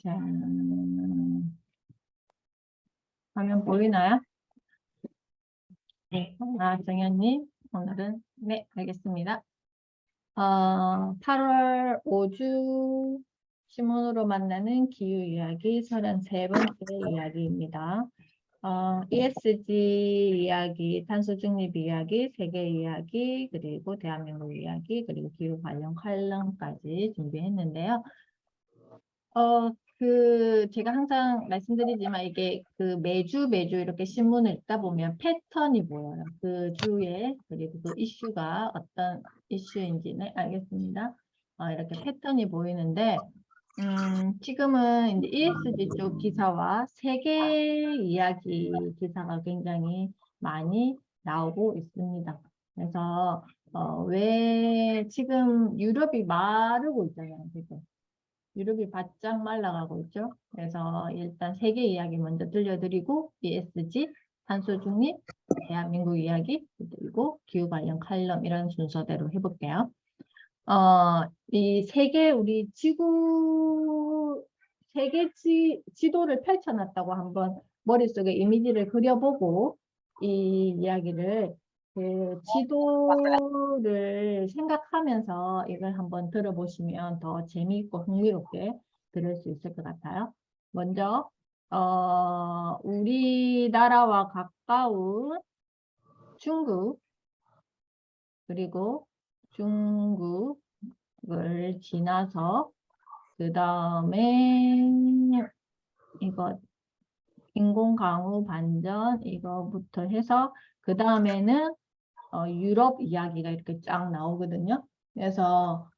자, 화면 보이나요? 네. 정현님, 오늘은, 네, 알겠습니다. 8월 5주 신문으로 만나는 기후 이야기 33번째 이야기입니다. ESG 이야기, 탄소 중립 이야기, 세계 이야기, 그리고 대한민국 이야기, 그리고 기후 관련 칼럼까지 준비했는데요. 제가 항상 말씀드리지만 이게 매주 이렇게 신문을 읽다 보면 패턴이 보여요. 그 주에, 그리고 그 이슈가 어떤 이슈인지는 알겠습니다. 이렇게 패턴이 보이는데, 지금은 이제 ESG 쪽 기사와 세계 이야기 기사가 굉장히 많이 나오고 있습니다. 그래서, 왜 지금 유럽이 마르고 있잖아요. 지금. 유럽이 바짝 말라가고 있죠. 그래서 일단 세계 이야기 먼저 들려드리고 ESG, 탄소 중립, 대한민국 이야기, 그리고 기후 관련 칼럼 이런 순서대로 해볼게요. 이 세계 우리 세계 지도를 펼쳐놨다고 한번 머릿속에 이미지를 그려보고 이 이야기를 그 지도를 생각하면서 이걸 한번 들어보시면 더 재미있고 흥미롭게 들을 수 있을 것 같아요. 먼저 우리나라와 가까운 중국, 그리고 중국을 지나서 그 다음에 이거 인공강우 반전 이거부터 해서 그 다음에는 유럽 이야기가 이렇게 쫙 나오거든요. 그래서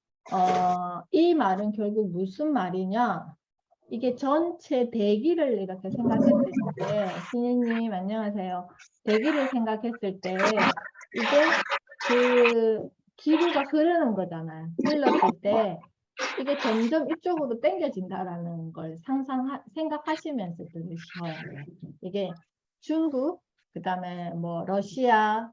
이 말은 결국 무슨 말이냐? 이게 전체 대기를 이렇게 생각했을 때, 신혜님 안녕하세요. 대기를 생각했을 때 이게 그 기류가 흐르는 거잖아요. 흘렀을 때 이게 점점 이쪽으로 당겨진다라는 걸 생각하시면서 들으셔야 돼요. 이게 중국, 그 다음에 뭐 러시아,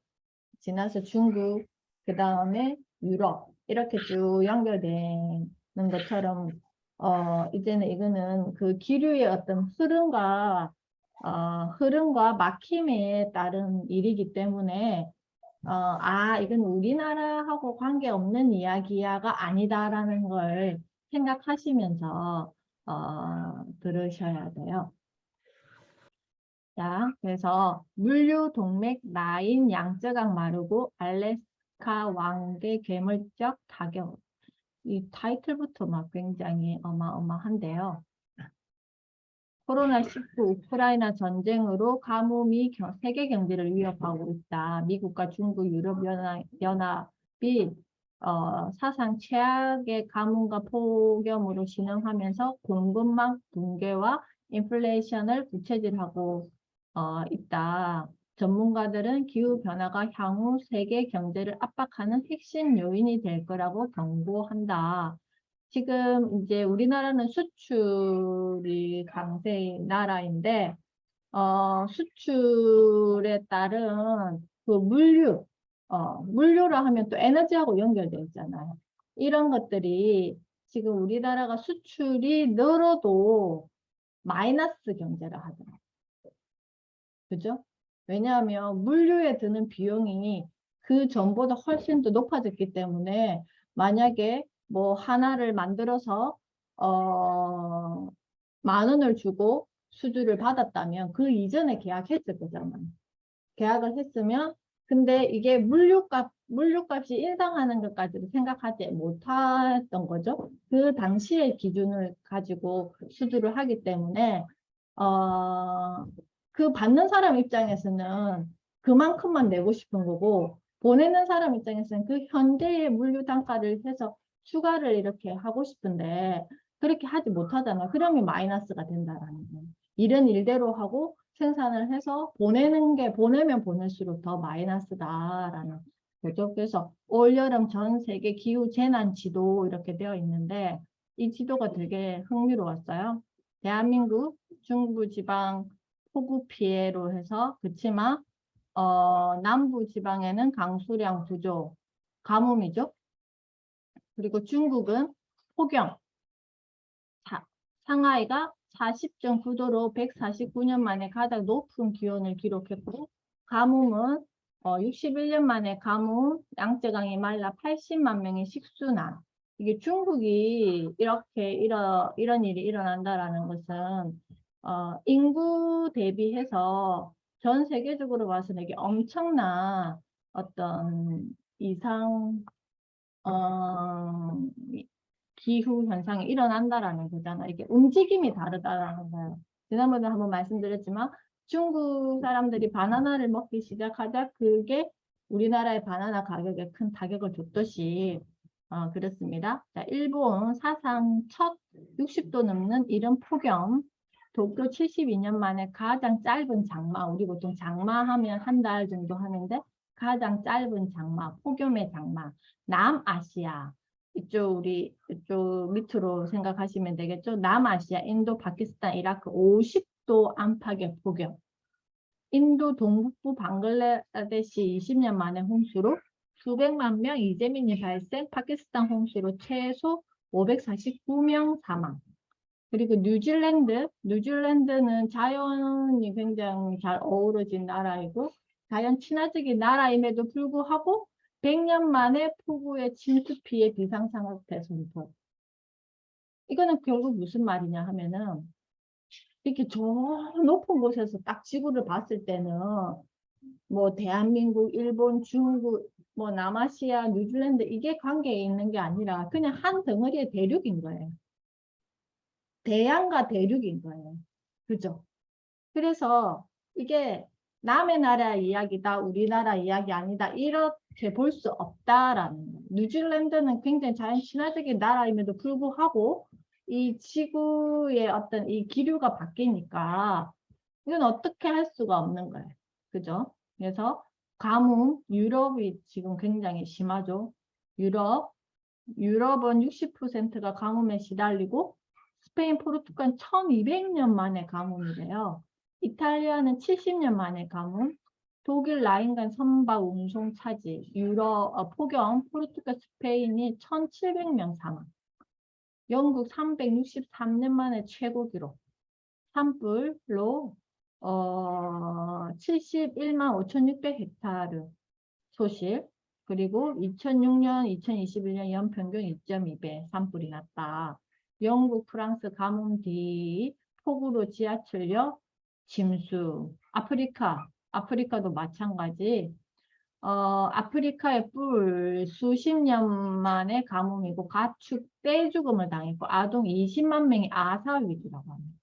지나서 중국, 그 다음에 유럽 이렇게 쭉 연결되는 것처럼 이제는 이거는 그 기류의 어떤 흐름과 막힘에 따른 일이기 때문에 이건 우리나라하고 관계없는 이야기야가 아니다라는 걸 생각하시면서 들으셔야 돼요. 자, 그래서 물류 동맥 라인 양저각 마르고 알래스카 왕개 괴물적 타격. 이 타이틀부터 막 굉장히 어마어마한데요. 코로나19 우크라이나 전쟁으로 가뭄이 세계 경제를 위협하고 있다. 미국과 중국 유럽연합이 사상 최악의 가뭄과 폭염으로 진행하면서 공급망 붕괴와 인플레이션을 부채질하고 있다. 전문가들은 기후변화가 향후 세계 경제를 압박하는 핵심 요인이 될 거라고 경고한다. 지금 이제 우리나라는 수출이 강세인 나라인데 수출에 따른 그 물류라 하면 또 에너지하고 연결되어 있잖아요. 이런 것들이 지금 우리나라가 수출이 늘어도 마이너스 경제라 하더라고요. 그죠? 왜냐하면 물류에 드는 비용이 그 전보다 훨씬 더 높아졌기 때문에 만약에 뭐 하나를 만들어서 10,000원을 주고 수주를 받았다면 그 이전에 계약했을 거잖아요. 계약을 했으면 근데 이게 물류값이 인상하는 것까지도 생각하지 못했던 거죠. 그 당시의 기준을 가지고 수주를 하기 때문에 그 받는 사람 입장에서는 그만큼만 내고 싶은 거고 보내는 사람 입장에서는 그 현재의 물류 단가를 해서 추가를 이렇게 하고 싶은데 그렇게 하지 못하잖아. 그러면 마이너스가 된다라는 거예요. 일은 일대로 하고 생산을 해서 보내면 보낼수록 더 마이너스다라는 거죠. 그래서 올여름 전 세계 기후 재난 지도 이렇게 되어 있는데 이 지도가 되게 흥미로웠어요. 대한민국 중부지방 폭우 피해로 해서 그치만 남부 지방에는 강수량 부족, 가뭄이죠. 그리고 중국은 폭염, 상하이가 40.9도로 149년 만에 가장 높은 기온을 기록했고, 가뭄은 61년 만에 가뭄, 양쯔강이 말라 80만 명의 식수난. 이게 중국이 이렇게 이런 일이 일어난다라는 것은 인구 대비해서 전 세계적으로 봐서는 이게 엄청난 어떤 이상 기후 현상이 일어난다라는 거잖아. 이게 움직임이 다르다라는 거예요. 지난번에 한번 말씀드렸지만 중국 사람들이 바나나를 먹기 시작하자 그게 우리나라의 바나나 가격에 큰 타격을 줬듯이 그렇습니다. 자, 일본 사상 첫 60도 넘는 이른 폭염, 도쿄 72년 만에 가장 짧은 장마, 우리 보통 장마하면 한 달 정도 하는데 가장 짧은 장마, 폭염의 장마, 남아시아, 이쪽 밑으로 생각하시면 되겠죠. 남아시아, 인도, 파키스탄, 이라크 50도 안팎의 폭염. 인도 동북부 방글라데시 20년 만에 홍수로 수백만 명 이재민이 발생, 파키스탄 홍수로 최소 549명 사망. 그리고 뉴질랜드는 자연이 굉장히 잘 어우러진 나라이고 자연 친화적인 나라임에도 불구하고 100년 만에 폭우의 침수 피해 비상상황대 선포. 이거는 결국 무슨 말이냐 하면은 이렇게 저 높은 곳에서 딱 지구를 봤을 때는 뭐 대한민국, 일본, 중국, 뭐 남아시아, 뉴질랜드 이게 관계에 있는 게 아니라 그냥 한 덩어리의 대륙인 거예요. 대양과 대륙인 거예요. 그죠? 그래서 이게 남의 나라 이야기다, 우리나라 이야기 아니다, 이렇게 볼 수 없다라는 거예요. 뉴질랜드는 굉장히 자연 친화적인 나라임에도 불구하고 이 지구의 어떤 이 기류가 바뀌니까 이건 어떻게 할 수가 없는 거예요. 그죠? 그래서 가뭄, 유럽이 지금 굉장히 심하죠. 유럽은 60%가 가뭄에 시달리고 스페인, 포르투갈 1200년 만에 가뭄이래요. 이탈리아는 70년 만에 가뭄, 독일 라인간 선박 운송 차지, 폭염, 포르투갈, 스페인이 1700명 사망, 영국 363년 만에 최고 기록, 산불로 71만 5,600 헥타르 소실, 그리고 2006년, 2021년 연평균 2.2배 산불이 났다. 영국, 프랑스 가뭄 뒤 폭우로 지하철역 침수. 아프리카도 마찬가지. 아프리카의 뿔 수십 년 만에 가뭄이고 가축 떼죽음을 당했고 아동 20만 명이 아사 위기라고 합니다.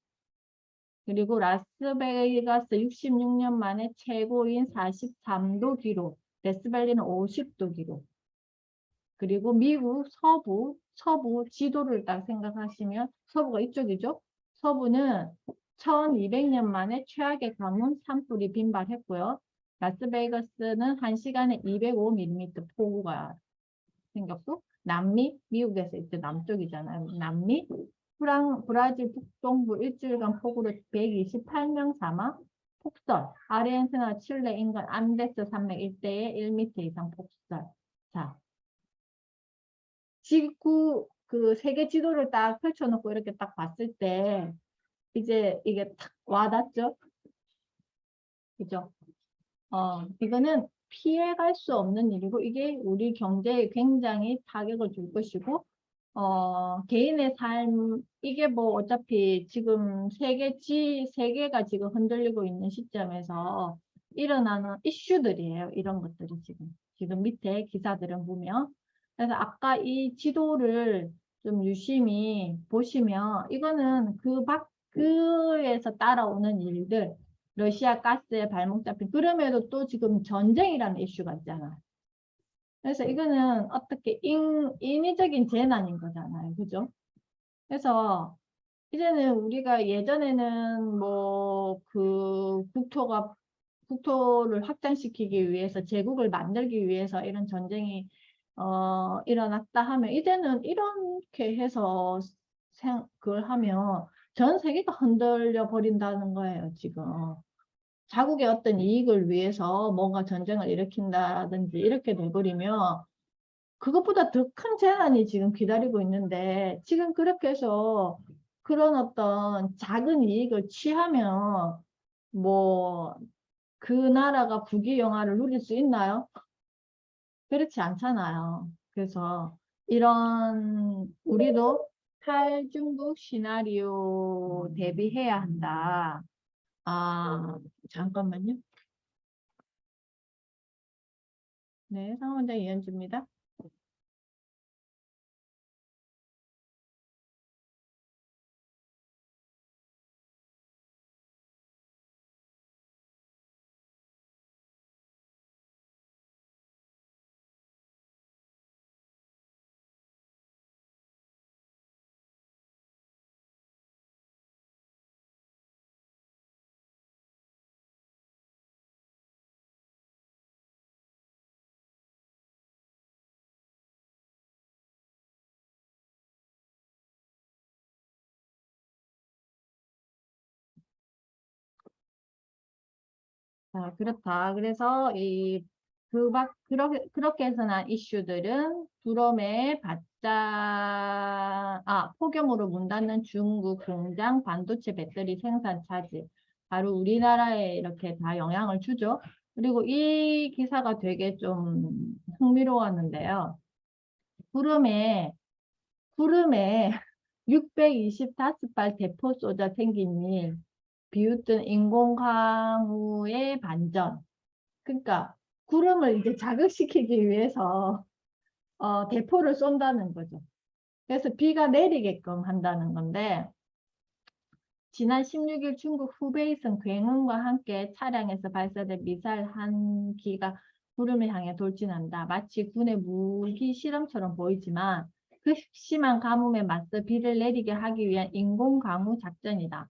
그리고 라스베가스 66년 만에 최고인 43도 기록. 데스밸리는 50도 기록. 그리고 미국 서부 지도를 딱 생각하시면 서부가 이쪽이죠. 서부는 1200년 만에 최악의 가뭄 산불이 빈발했고요. 라스베이거스는 1시간에 205mm 폭우가 생겼고 미국에서 이제 남쪽이잖아요. 브라질 북동부 일주일간 폭우로 128명 사망, 폭설, 아르헨티나, 칠레, 인간, 안데스 산맥 일대에 1m 이상 폭설. 자, 지구 그 세계 지도를 딱 펼쳐놓고 이렇게 딱 봤을 때 이제 이게 탁 와닿죠? 그죠? 이거는 피해갈 수 없는 일이고 이게 우리 경제에 굉장히 타격을 줄 것이고 개인의 삶 이게 뭐 어차피 지금 세계가 지금 흔들리고 있는 시점에서 일어나는 이슈들이에요. 이런 것들이 지금 밑에 기사들은 보면 그래서 아까 이 지도를 좀 유심히 보시면 이거는 그에서 따라오는 일들 러시아 가스에 발목 잡힌 그럼에도 또 지금 전쟁이라는 이슈가 있잖아요. 그래서 이거는 어떻게 인위적인 재난인 거잖아요. 그죠? 그래서 이제는 우리가 예전에는 뭐 그 국토를 확장시키기 위해서 제국을 만들기 위해서 이런 전쟁이 일어났다 하면 이제는 이렇게 해서 그걸 하면 전 세계가 흔들려 버린다는 거예요, 지금. 자국의 어떤 이익을 위해서 뭔가 전쟁을 일으킨다든지 이렇게 돼버리면 그것보다 더 큰 재난이 지금 기다리고 있는데 지금 그렇게 해서 그런 어떤 작은 이익을 취하면 뭐 그 나라가 부귀영화를 누릴 수 있나요? 그렇지 않잖아요. 그래서 이런 우리도 탈중국 시나리오 대비해야 한다. 아, 잠깐만요. 네, 상원장 이현주입니다. 아, 그렇다. 그래서 그렇게 해서 난 이슈들은 두럼에 폭염으로 문 닫는 중국 공장 반도체 배터리 생산 차질. 바로 우리나라에 이렇게 다 영향을 주죠. 그리고 이 기사가 되게 좀 흥미로웠는데요. 구름에 625발 대포 쏘자 생긴 일, 비웃든 인공강우의 반전. 그러니까 구름을 이제 자극시키기 위해서 대포를 쏜다는 거죠. 그래서 비가 내리게끔 한다는 건데 지난 16일 중국 후베이성 굉음과 함께 차량에서 발사된 미사일 한 기가 구름을 향해 돌진한다. 마치 군의 무기 실험처럼 보이지만 그 심한 가뭄에 맞서 비를 내리게 하기 위한 인공 강우 작전이다.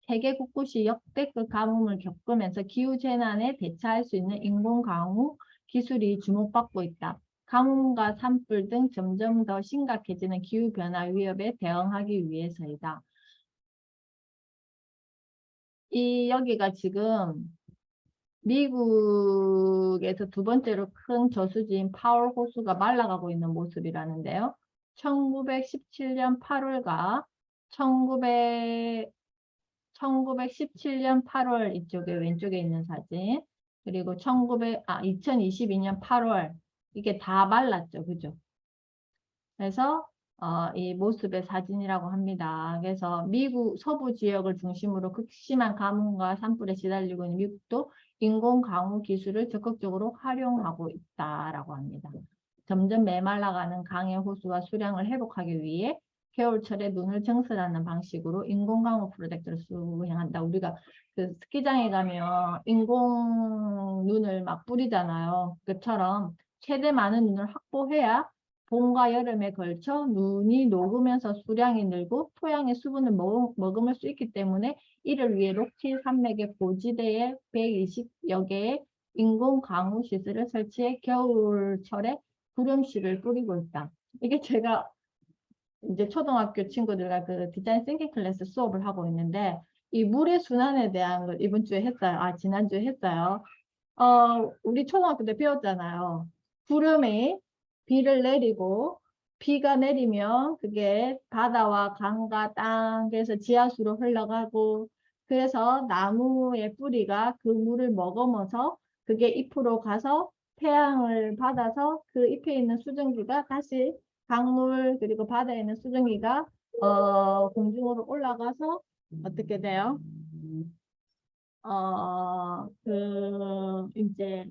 세계 곳곳이 역대급 가뭄을 겪으면서 기후재난에 대처할 수 있는 인공 강우 기술이 주목받고 있다. 가뭄과 산불 등 점점 더 심각해지는 기후변화 위협에 대응하기 위해서이다. 여기가 지금 미국에서 두 번째로 큰 저수지인 파월 호수가 말라가고 있는 모습이라는데요. 1917년 8월과 1900, 1917년 8월 이쪽에 왼쪽에 있는 사진 그리고 2022년 8월 이게 다 말랐죠. 그죠? 그래서 이 모습의 사진이라고 합니다. 그래서 미국 서부 지역을 중심으로 극심한 가뭄과 산불에 시달리고 있는 미국도 인공 강우 기술을 적극적으로 활용하고 있다라고 합니다. 점점 메말라가는 강의 호수와 수량을 회복하기 위해 겨울철에 눈을 증설하는 방식으로 인공 강우 프로젝트를 수행한다. 우리가 그 스키장에 가면 인공 눈을 막 뿌리잖아요. 그처럼 최대 많은 눈을 확보해야 봄과 여름에 걸쳐 눈이 녹으면서 수량이 늘고 토양의 수분을 머금을 수 있기 때문에 이를 위해 로키 산맥의 고지대에 120여 개의 인공 강우 시설을 설치해 겨울철에 구름씨를 뿌리고 있다. 이게 제가 이제 초등학교 친구들과 그 디자인 싱킹 클래스 수업을 하고 있는데 이 물의 순환에 대한 걸 이번 주에 했어요. 지난주에 했어요. 우리 초등학교 때 배웠잖아요. 구름이 비를 내리고 비가 내리면 그게 바다와 강과 땅에서 지하수로 흘러가고 그래서 나무의 뿌리가 그 물을 머금어서 그게 잎으로 가서 태양을 받아서 그 잎에 있는 수증기가 다시 강물 그리고 바다에 있는 수증기가 공중으로 올라가서 어떻게 돼요? 이제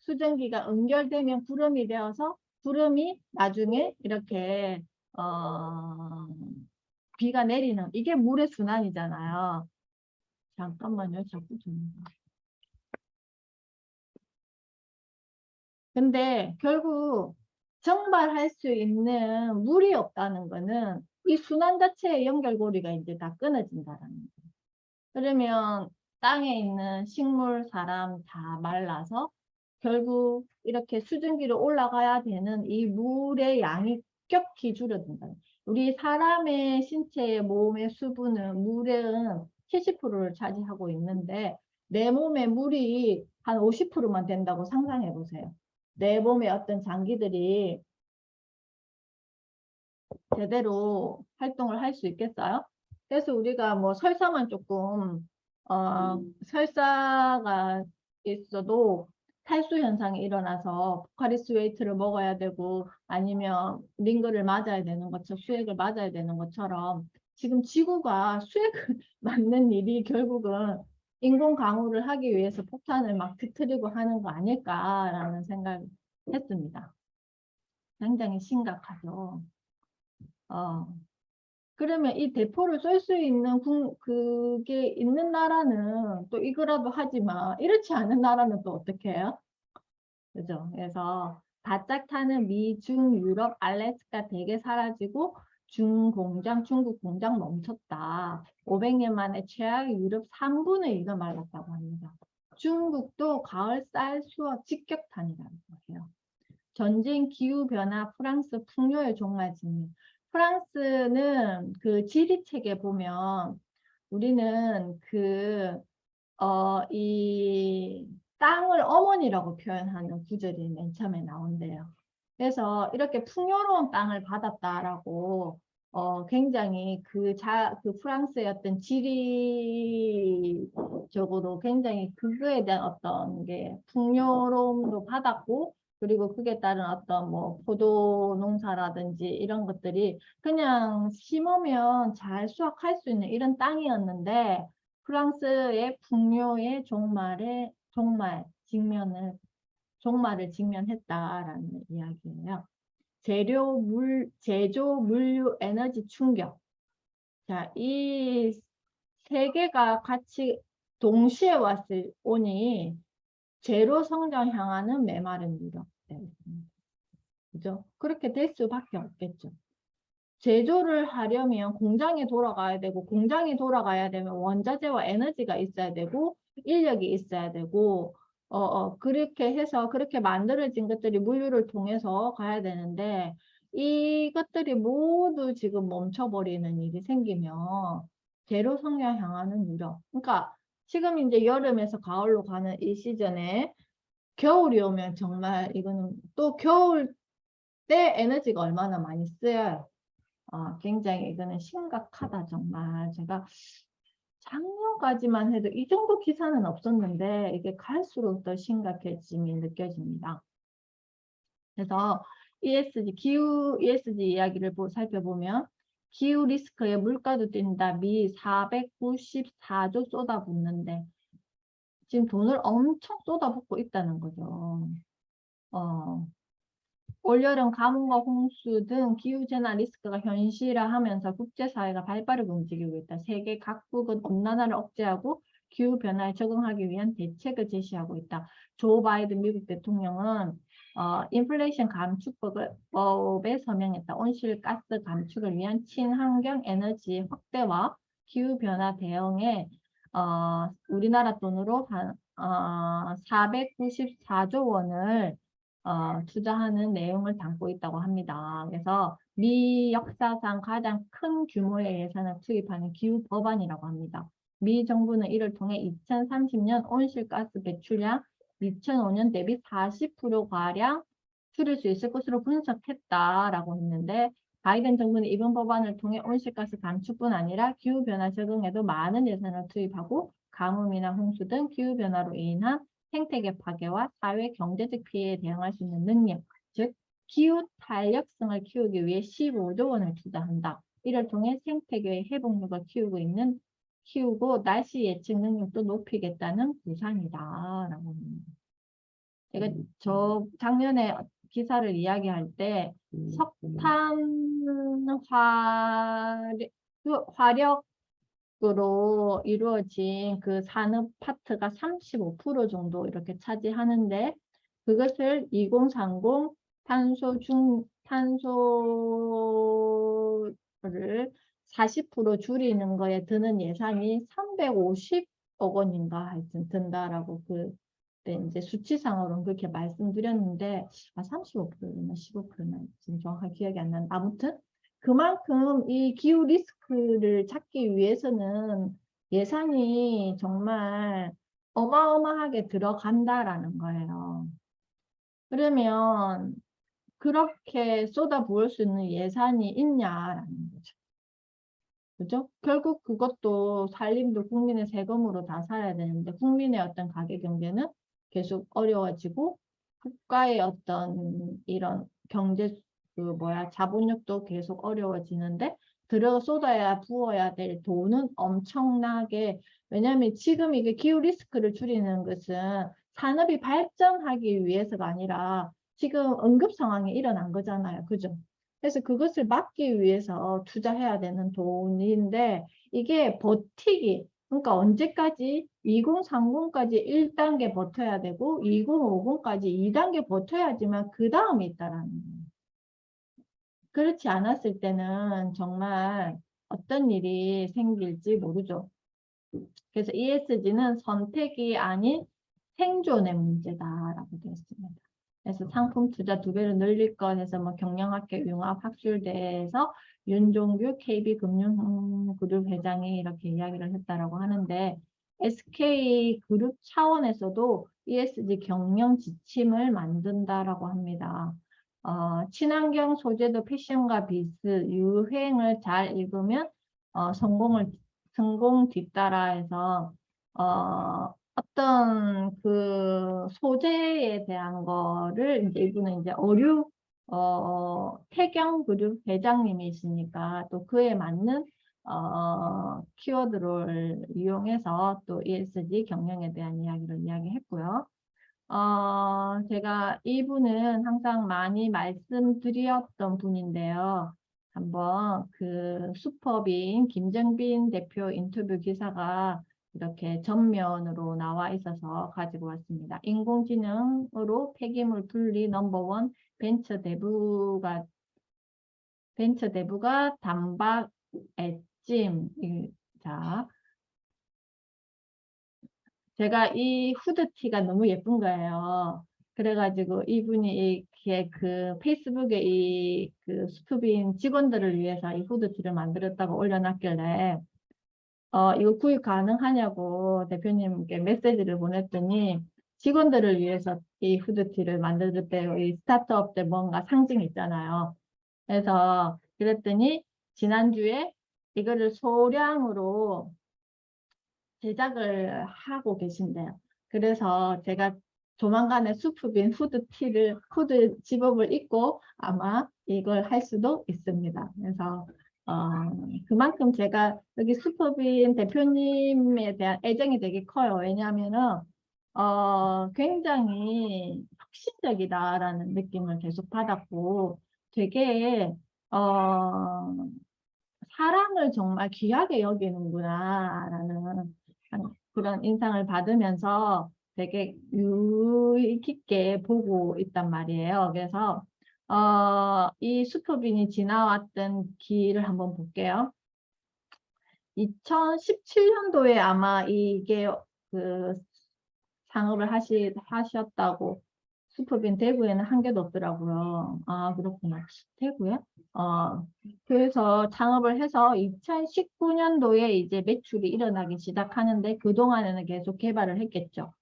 수증기가 응결되면 구름이 되어서 구름이 나중에 이렇게, 어, 비가 내리는, 이게 물의 순환이잖아요. 잠깐만요, 자꾸 좀. 근데 결국 정발할 수 있는 물이 없다는 거는 이 순환 자체의 연결고리가 이제 다 끊어진다라는 거예요. 그러면 땅에 있는 식물, 사람 다 말라서 결국 이렇게 수증기로 올라가야 되는 이 물의 양이 급격히 줄어든다. 우리 사람의 신체의 몸의 수분은 물은 70%를 차지하고 있는데 내 몸에 물이 한 50%만 된다고 상상해 보세요. 내 몸의 어떤 장기들이 제대로 활동을 할 수 있겠어요? 그래서 우리가 뭐 설사만 조금 설사가 있어도 탈수 현상이 일어나서 포카리스 웨이트를 먹어야 되고 아니면 링거를 맞아야 되는 것처럼 수액을 맞아야 되는 것처럼 지금 지구가 수액을 맞는 일이 결국은 인공 강우를 하기 위해서 폭탄을 막 터뜨리고 하는 거 아닐까라는 생각을 했습니다. 굉장히 심각하죠. 어. 그러면 이 대포를 쏠 수 있는 그게 있는 나라는 또 이거라도 하지만 이렇지 않은 나라는 또 어떻게 해요? 그죠? 그래서 바짝 타는 미, 중, 유럽, 알래스카 대개 사라지고 중국 공장 멈췄다. 500년 만에 최악 유럽 3분의 2가 말랐다고 합니다. 중국도 가을 쌀 수확 직격탄이라고 해요. 전쟁, 기후변화, 프랑스 풍요의 종말 직면. 프랑스는 그 지리책에 보면 우리는 이 땅을 어머니라고 표현하는 구절이 맨 처음에 나온대요. 그래서 이렇게 풍요로운 땅을 받았다라고 굉장히 그 프랑스의 어떤 지리적으로 굉장히 그거에 대한 어떤 게 풍요로움도 받았고 그리고 그게 따른 어떤 뭐 포도 농사라든지 이런 것들이 그냥 심으면 잘 수확할 수 있는 이런 땅이었는데 프랑스의 풍요의 종말을 직면했다라는 이야기예요. 제조, 물류, 에너지 충격. 자, 이 세 개가 같이 동시에 오니 제로 성장 향하는 메마른 유럽. 그죠? 그렇게 될 수밖에 없겠죠. 제조를 하려면 공장에 돌아가야 되고 공장이 돌아가야 되면 원자재와 에너지가 있어야 되고 인력이 있어야 되고 그렇게 해서 그렇게 만들어진 것들이 물류를 통해서 가야 되는데 이것들이 모두 지금 멈춰버리는 일이 생기면 제로 성장 향하는 유럽. 그러니까 지금 이제 여름에서 가을로 가는 이 시즌에 겨울이 오면 정말 이거는 또 겨울 때 에너지가 얼마나 많이 쓰여요. 굉장히 이거는 심각하다 정말. 제가 작년까지만 해도 이 정도 기사는 없었는데 이게 갈수록 더 심각해짐이 느껴집니다. 그래서 기후 ESG 이야기를 살펴보면 기후 리스크에 물가도 뛴다. 미 494조 쏟아붓는데 지금 돈을 엄청 쏟아붓고 있다는 거죠. 올여름 가뭄과 홍수 등 기후재난 리스크가 현실화하면서 국제사회가 발빠르게 움직이고 있다. 세계 각국은 온난화를 억제하고 기후변화에 적응하기 위한 대책을 제시하고 있다. 조 바이든 미국 대통령은 인플레이션 감축법에 서명했다. 온실가스 감축을 위한 친환경 에너지 확대와 기후변화 대응에 우리나라 돈으로 한 494조 원을 투자하는 내용을 담고 있다고 합니다. 그래서 미 역사상 가장 큰 규모의 예산을 투입하는 기후 법안이라고 합니다. 미 정부는 이를 통해 2030년 온실가스 배출량 2005년 대비 40%가량 줄일 수 있을 것으로 분석했다라고 했는데 바이든 정부는 이번 법안을 통해 온실가스 감축뿐 아니라 기후변화 적응에도 많은 예산을 투입하고 가뭄이나 홍수 등 기후변화로 인한 생태계 파괴와 사회 경제적 피해에 대응할 수 있는 능력, 즉 기후 탄력성을 키우기 위해 15조 원을 투자한다. 이를 통해 생태계의 회복력을 키우고 날씨 예측 능력도 높이겠다는 구상이다라고 합니다. 제가 작년에 기사를 이야기할 때 석탄 화력으로 이루어진 그 산업 파트가 35% 정도 이렇게 차지하는데 그것을 2030 탄소를 40% 줄이는 거에 드는 예산이 350억 원인가 하여튼 든다라고 이제 수치상으로는 그렇게 말씀드렸는데 35%나 15%나 지금 정확하게 기억이 안 나는데 아무튼 그만큼 이 기후 리스크를 찾기 위해서는 예산이 정말 어마어마하게 들어간다라는 거예요. 그러면 그렇게 쏟아부을 수 있는 예산이 있냐라는 거죠. 그죠? 결국 그것도 살림도 국민의 세금으로 다 살아야 되는데 국민의 어떤 가계 경제는 계속 어려워지고 국가의 어떤 이런 경제 자본력도 계속 어려워지는데 들어 쏟아야 부어야 될 돈은 엄청나게 왜냐하면 지금 이게 기후 리스크를 줄이는 것은 산업이 발전하기 위해서가 아니라 지금 응급 상황이 일어난 거잖아요. 그죠? 그래서 그것을 막기 위해서 투자해야 되는 돈인데 이게 버티기 그러니까 언제까지 2030까지 1단계 버텨야 되고 2050까지 2단계 버텨야지만 그 다음이 있다라는 거예요. 그렇지 않았을 때는 정말 어떤 일이 생길지 모르죠. 그래서 ESG는 선택이 아닌 생존의 문제다라고 되어 있습니다. 그래서 상품 투자 2배를 늘릴 것 해서 뭐 경영학회 융합 학술대에서 윤종규 KB금융그룹 회장이 이렇게 이야기를 했다라고 하는데 SK그룹 차원에서도 ESG 경영 지침을 만든다라고 합니다. 친환경 소재도 패션과 비슷 유행을 잘 읽으면 성공 뒤따라해서 어떤 그 소재에 대한 거를 이제 이분은 이제 태경 그룹 회장님이 있으니까 또 그에 맞는 키워드를 이용해서 또 ESG 경영에 대한 이야기를 이야기했고요. 제가 이분은 항상 많이 말씀드렸던 분인데요. 한번 그 슈퍼빈 김정빈 대표 인터뷰 기사가 이렇게 전면으로 나와 있어서 가지고 왔습니다. 인공지능으로 폐기물 분리 넘버원 벤처 대부가 단박 엣짐. 자, 제가 이 후드티가 너무 예쁜 거예요. 그래가지고 이분이 이렇게 그 페이스북에 이 그 스투빈 직원들을 위해서 이 후드티를 만들었다고 올려놨길래 이거 구입 가능하냐고 대표님께 메시지를 보냈더니 직원들을 위해서 이 후드티를 만들었대요. 이 스타트업 때 뭔가 상징 있잖아요. 그래서 그랬더니 지난주에 이거를 소량으로 제작을 하고 계신데요. 그래서 제가 조만간에 수프빈 후드 집업을 입고 아마 이걸 할 수도 있습니다. 그래서 그만큼 제가 여기 수프빈 대표님에 대한 애정이 되게 커요. 왜냐하면은 굉장히 혁신적이다라는 느낌을 계속 받았고 되게 사랑을 정말 귀하게 여기는구나라는 그런 인상을 받으면서 되게 유의 깊게 보고 있단 말이에요. 그래서 이 수표빈이 지나왔던 길을 한번 볼게요. 2017년도에 아마 이게 그 창업을 하셨다고 슈퍼빈 대구에는 한 개도 없더라고요. 아, 그렇구나. 대구에? 그래서 창업을 해서 2019년도에 이제 매출이 일어나기 시작하는데 그동안에는 계속 개발을 했겠죠.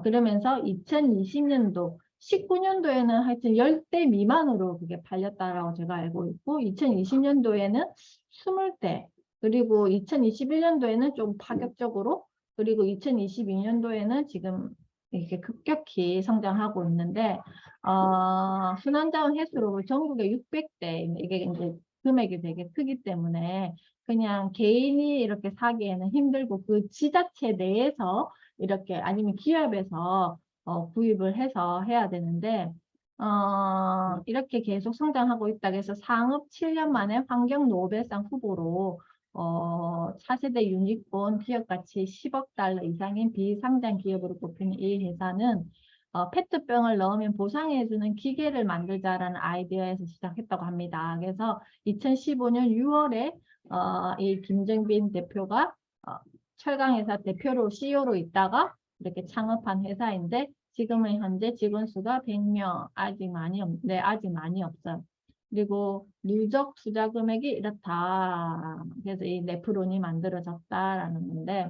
그러면서 2020년도, 19년도에는 하여튼 10대 미만으로 그게 팔렸다라고 제가 알고 있고 2020년도에는 20대, 그리고 2021년도에는 좀 파격적으로 그리고 2022년도에는 지금 이렇게 급격히 성장하고 있는데 순환자원 횟수로 전국에 600대 이게 이제 금액이 되게 크기 때문에 그냥 개인이 이렇게 사기에는 힘들고 그 지자체 내에서 이렇게 아니면 기업에서 구입을 해서 해야 되는데 이렇게 계속 성장하고 있다고 해서 상업 7년 만에 환경 노벨상 후보로 차세대 유니콘 기업 가치 10억 달러 이상인 비상장 기업으로 꼽히는 이 회사는 페트병을 넣으면 보상해주는 기계를 만들자라는 아이디어에서 시작했다고 합니다. 그래서 2015년 6월에 이 김정빈 대표가 철강회사 대표로 CEO로 있다가 이렇게 창업한 회사인데 지금은 현재 직원 수가 100명 아직 많이 없어요. 그리고 누적 투자 금액이 이렇다. 그래서 이 네프론이 만들어졌다라는 건데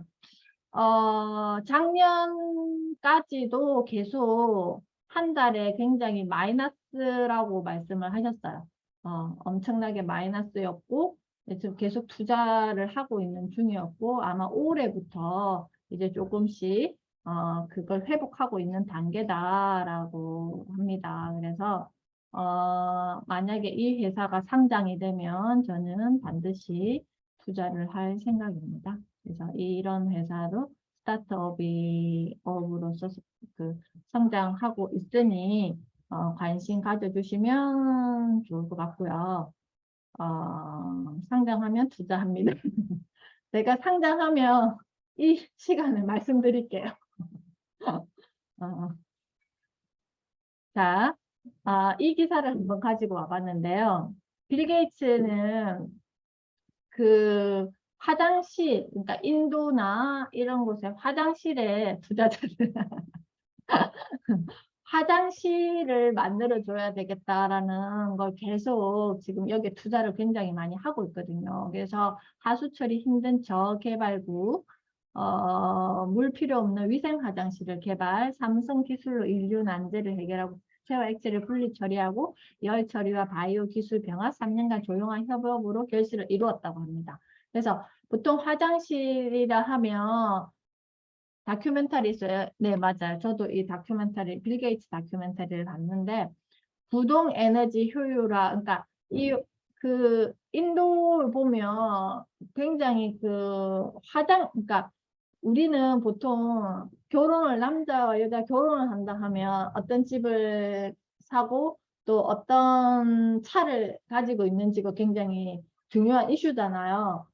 작년까지도 계속 한 달에 굉장히 마이너스라고 말씀을 하셨어요. 엄청나게 마이너스였고 지금 계속 투자를 하고 있는 중이었고 아마 올해부터 이제 조금씩 그걸 회복하고 있는 단계다라고 합니다. 그래서 만약에 이 회사가 상장이 되면 저는 반드시 투자를 할 생각입니다. 그래서 이런 회사로 스타트업으로서 그 성장하고 있으니 관심 가져주시면 좋을 것 같고요. 상장하면 투자합니다. 제가 상장하면 이 시간을 말씀드릴게요. 어, 자, 이 기사를 한번 가지고 와봤는데요. 빌 게이츠는 그 화장실, 그러니까 인도나 이런 곳에 화장실에 투자자를 화장실을 만들어줘야 되겠다라는 걸 계속 지금 여기에 투자를 굉장히 많이 하고 있거든요. 그래서 하수처리 힘든 저개발구, 물 필요 없는 위생 화장실을 개발, 삼성 기술로 인류 난제를 해결하고 체와 액체를 분리 처리하고 열 처리와 바이오 기술 병합 3년간 조용한 협업으로 결실을 이루었다고 합니다. 그래서 보통 화장실이라 하면 다큐멘터리 있어요. 네, 맞아요. 저도 이 다큐멘터리, 빌 게이츠 다큐멘터리를 봤는데, 부동 에너지 효율화, 그러니까 그 인도를 보면 굉장히 그러니까 우리는 보통 남자와 여자 결혼을 한다 하면 어떤 집을 사고 또 어떤 차를 가지고 있는지가 굉장히 중요한 이슈잖아요.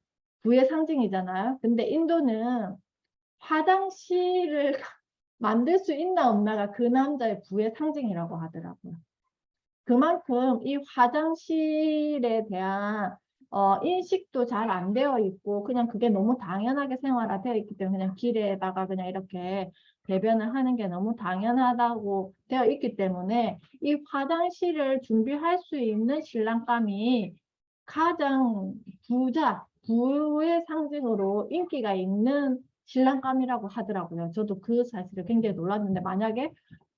부의 상징이잖아요. 근데 인도는 화장실을 만들 수 있나 없나가 그 남자의 부의 상징이라고 하더라고요. 그만큼 이 화장실에 대한 인식도 잘 안 되어 있고 그냥 그게 너무 당연하게 생활화되어 있기 때문에 그냥 길에다가 그냥 이렇게 배변을 하는 게 너무 당연하다고 되어 있기 때문에 이 화장실을 준비할 수 있는 신랑감이 가장 부의 상징으로 인기가 있는 신랑감이라고 하더라고요. 저도 그 사실을 굉장히 놀랐는데 만약에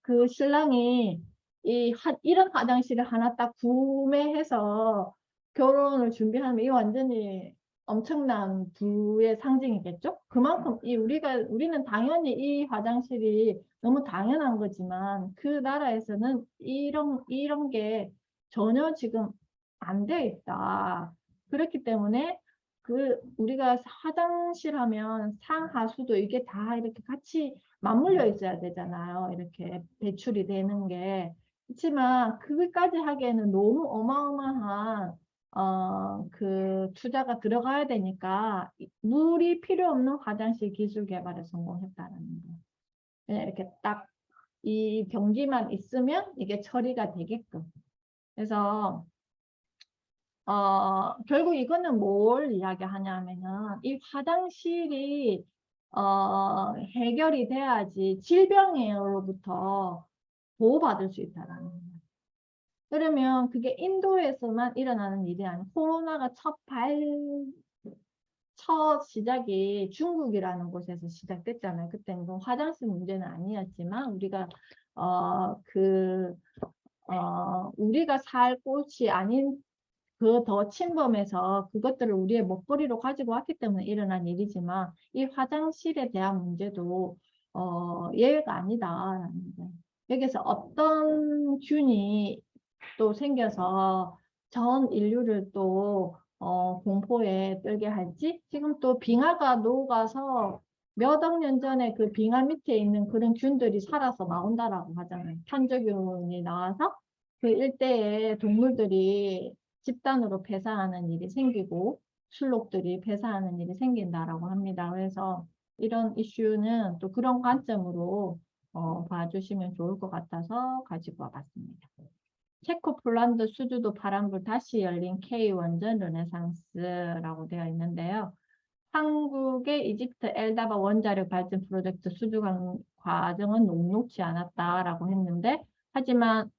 그 신랑이 이런 화장실을 하나 딱 구매해서 결혼을 준비하면 이 완전히 엄청난 부의 상징이겠죠? 그만큼 우리는 당연히 이 화장실이 너무 당연한 거지만 그 나라에서는 이런 게 전혀 지금 안 돼 있다. 그렇기 때문에 우리가 화장실 하면 상하수도 이게 다 이렇게 같이 맞물려 있어야 되잖아요. 이렇게 배출이 되는 게. 그렇지만 그것까지 하기에는 너무 어마어마한 그 투자가 들어가야 되니까 물이 필요 없는 화장실 기술 개발에 성공했다는 거예요. 그냥 이렇게 딱 이 경기만 있으면 이게 처리가 되게끔. 그래서 결국 이거는 뭘 이야기하냐면은 이 화장실이 해결이 돼야지 질병으로부터 보호받을 수 있다는 거예요. 그러면 그게 인도에서만 일어나는 일이 아니고 코로나가 첫 시작이 중국이라는 곳에서 시작됐잖아요. 그때는 화장실 문제는 아니었지만 우리가 살 곳이 아닌 그 더 침범해서 그것들을 우리의 먹거리로 가지고 왔기 때문에 일어난 일이지만 이 화장실에 대한 문제도 예외가 아니다라는 거예요. 여기서 어떤 균이 또 생겨서 전 인류를 또 공포에 떨게 할지 지금 또 빙하가 녹아서 몇 억 년 전에 그 빙하 밑에 있는 그런 균들이 살아서 나온다라고 하잖아요. 탄저균이 나와서 그 일대에 동물들이 집단으로 폐사하는 일이 생기고 술록들이 폐사하는 일이 생긴다라고 합니다. 그래서 이런 이슈는 또 그런 관점으로 봐주시면 좋을 것 같아서 가지고 와봤습니다. 체코 폴란드 수주도 파란불 다시 열린 K원전 르네상스라고 되어 있는데요. 한국의 이집트 엘다바 원자력 발전 프로젝트 수주 과정은 녹록지 않았다라고 했는데 하지만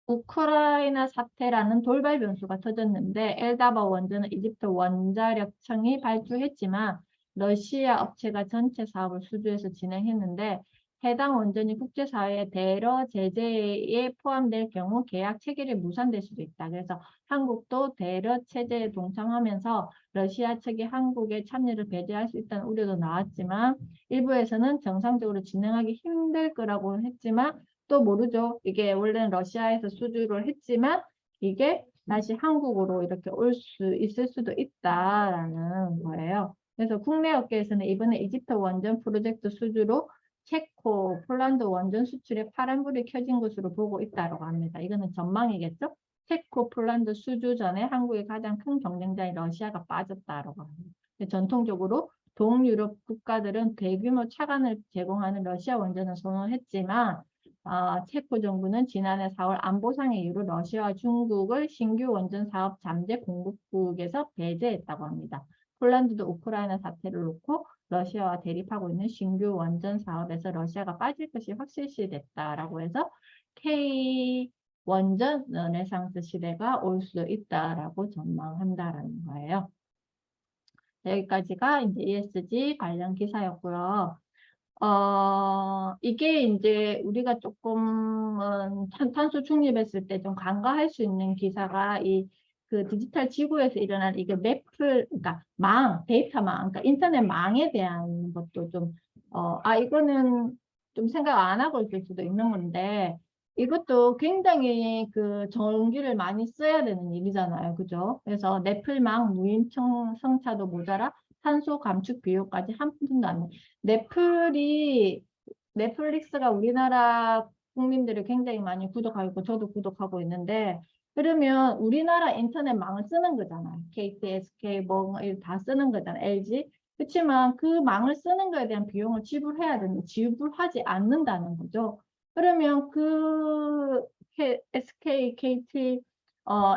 우크라이나 사태라는 돌발 변수가 터졌는데 엘다바 원전은 이집트 원자력청이 발주했지만 러시아 업체가 전체 사업을 수주해서 진행했는데 해당 원전이 국제사회의 대러 제재에 포함될 경우 계약 체결이 무산될 수도 있다. 그래서 한국도 대러 체제에 동참하면서 러시아 측이 한국의 참여를 배제할 수 있다는 우려도 나왔지만 일부에서는 정상적으로 진행하기 힘들 거라고 했지만 또 모르죠. 이게 원래는 러시아에서 수주를 했지만 이게 다시 한국으로 이렇게 올 수 있을 수도 있다라는 거예요. 그래서 국내 업계에서는 이번에 이집트 원전 프로젝트 수주로 체코, 폴란드 원전 수출에 파란불이 켜진 것으로 보고 있다고 합니다. 이거는 전망이겠죠? 체코, 폴란드 수주 전에 한국의 가장 큰 경쟁자인 러시아가 빠졌다고 합니다. 전통적으로 동유럽 국가들은 대규모 차관을 제공하는 러시아 원전을 선호했지만 체코 정부는 지난해 4월 안보상의 이유로 러시아와 중국을 신규 원전 사업 잠재 공급국에서 배제했다고 합니다. 폴란드도 우크라이나 사태를 놓고 러시아와 대립하고 있는 신규 원전 사업에서 러시아가 빠질 것이 확실시됐다라고 해서 K 원전 르네상스 시대가 올 수 있다라고 전망한다라는 거예요. 여기까지가 이제 ESG 관련 기사였고요. 이게 이제 우리가 조금은 탄소 중립했을 때 좀 간과할 수 있는 기사가 그 디지털 지구에서 일어난 이게 그러니까 데이터망, 그러니까 인터넷 망에 대한 것도 좀, 이거는 좀 생각 안 하고 있을 수도 있는 건데, 이것도 굉장히 그 전기를 많이 써야 되는 일이잖아요. 그죠? 그래서 넷플망 무인청성차도 모자라 탄소 감축 비용까지 한 푼도 안 내. 넷플릭스가 우리나라 국민들이 굉장히 많이 구독하고 있고 저도 구독하고 있는데 그러면 우리나라 인터넷망을 쓰는 거잖아요. KT, SK 뭐 다 쓰는 거잖아요. LG. 그렇지만 그 망을 쓰는 거에 대한 비용을 지불해야 되는데 지불하지 않는다는 거죠. 그러면 그 SK, KT,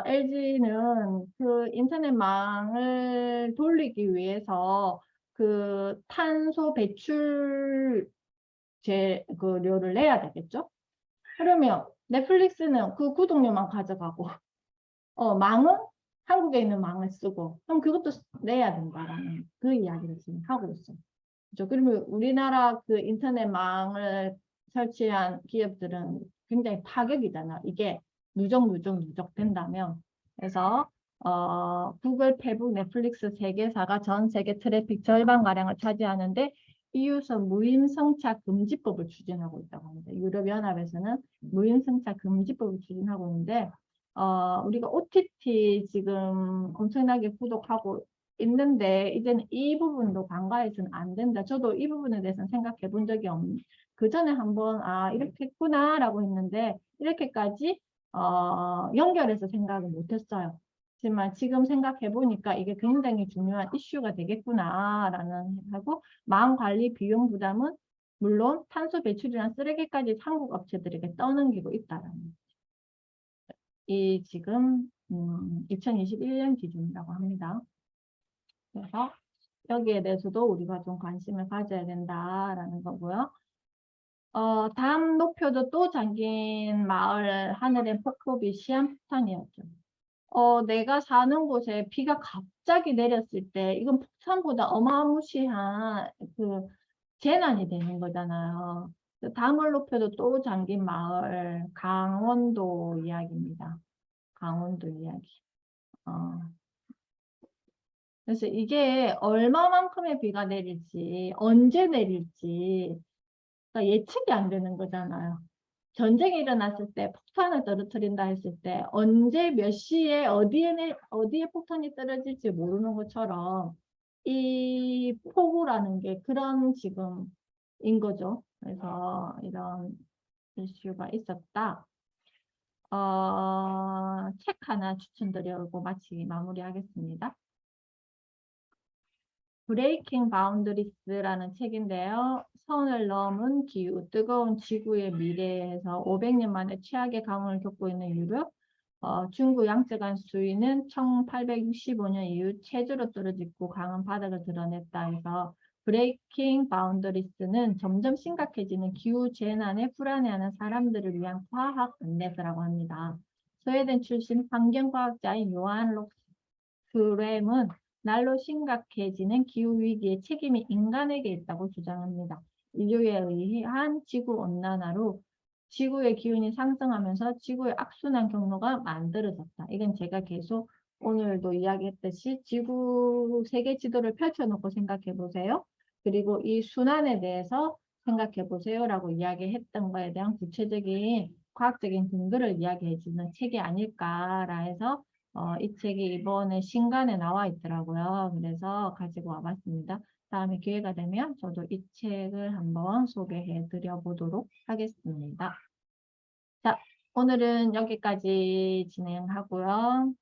LG는 그 인터넷망을 돌리기 위해서 그 탄소 배출 그료를 내야 되겠죠? 그러면 넷플릭스는 그 구독료만 가져가고 망은 한국에 있는 망을 쓰고 그럼 그것도 내야 된다라는 그 이야기를 지금 하고 있어요. 그렇죠? 그러면 우리나라 그 인터넷망을 설치한 기업들은 굉장히 파격이잖아. 이게 누적 된다면. 그래서 구글, 페북, 넷플릭스 세 개사가 전 세계 트래픽 절반가량을 차지하는데 EU에서 무임승차 금지법을 추진하고 있다고 합니다. 유럽연합에서는 무임승차 금지법을 추진하고 있는데 우리가 OTT 지금 엄청나게 구독하고 있는데 이제는 이 부분도 간과해서는 안 된다. 저도 이 부분에 대해서는 생각해 본 적이 없는. 그 전에 한번 이렇게 했구나라고 했는데 이렇게까지 연결해서 생각을 못했어요. 하지만 지금 생각해 보니까 이게 굉장히 중요한 이슈가 되겠구나라는 하고 망 관리 비용 부담은 물론 탄소 배출이나 쓰레기까지 한국 업체들에게 떠넘기고 있다라는 이 지금 2021년 기준이라고 합니다. 그래서 여기에 대해서도 우리가 좀 관심을 가져야 된다라는 거고요. 다음 목표도 또 잠긴 마을 하늘의 폭포비 시한폭탄이었죠. 내가 사는 곳에 비가 갑자기 내렸을 때 이건 폭탄보다 어마무시한 그 재난이 되는 거잖아요. 다음을 높여도 또 잠긴 마을 강원도 이야기입니다. 강원도 이야기. 그래서 이게 얼마만큼의 비가 내릴지, 언제 내릴지 그러니까 예측이 안 되는 거잖아요. 전쟁이 일어났을 때 폭탄을 떨어뜨린다 했을 때 언제 몇 시에 어디에 폭탄이 떨어질지 모르는 것처럼 이 폭우라는 게 그런 지금인 거죠. 그래서 이런 이슈가 있었다. 책 하나 추천드리고 마무리하겠습니다. 브레이킹 바운드리스라는 책인데요. 선을 넘은 기후, 뜨거운 지구의 미래에서 500년 만에 최악의 가뭄을 겪고 있는 유럽, 중국 양쯔강 수위는 1865년 이후 최저로 떨어지고 강한 바닥을 드러냈다 해서 브레이킹 바운더리스는 점점 심각해지는 기후 재난에 불안해하는 사람들을 위한 과학 안내서라고 합니다. 스웨덴 출신 환경과학자인 요한 록스트램은 날로 심각해지는 기후위기의 책임이 인간에게 있다고 주장합니다. 인류에 의한 지구온난화로 지구의 기온이 상승하면서 지구의 악순환 경로가 만들어졌다. 이건 제가 계속 오늘도 이야기했듯이 지구 세계 지도를 펼쳐놓고 생각해 보세요. 그리고 이 순환에 대해서 생각해 보세요라고 이야기했던 거에 대한 구체적인 과학적인 근거를 이야기해 주는 책이 아닐까라 해서 이 책이 이번에 신간에 나와 있더라고요. 그래서 가지고 와봤습니다. 다음에 기회가 되면 저도 이 책을 한번 소개해 드려 보도록 하겠습니다. 자, 오늘은 여기까지 진행하고요.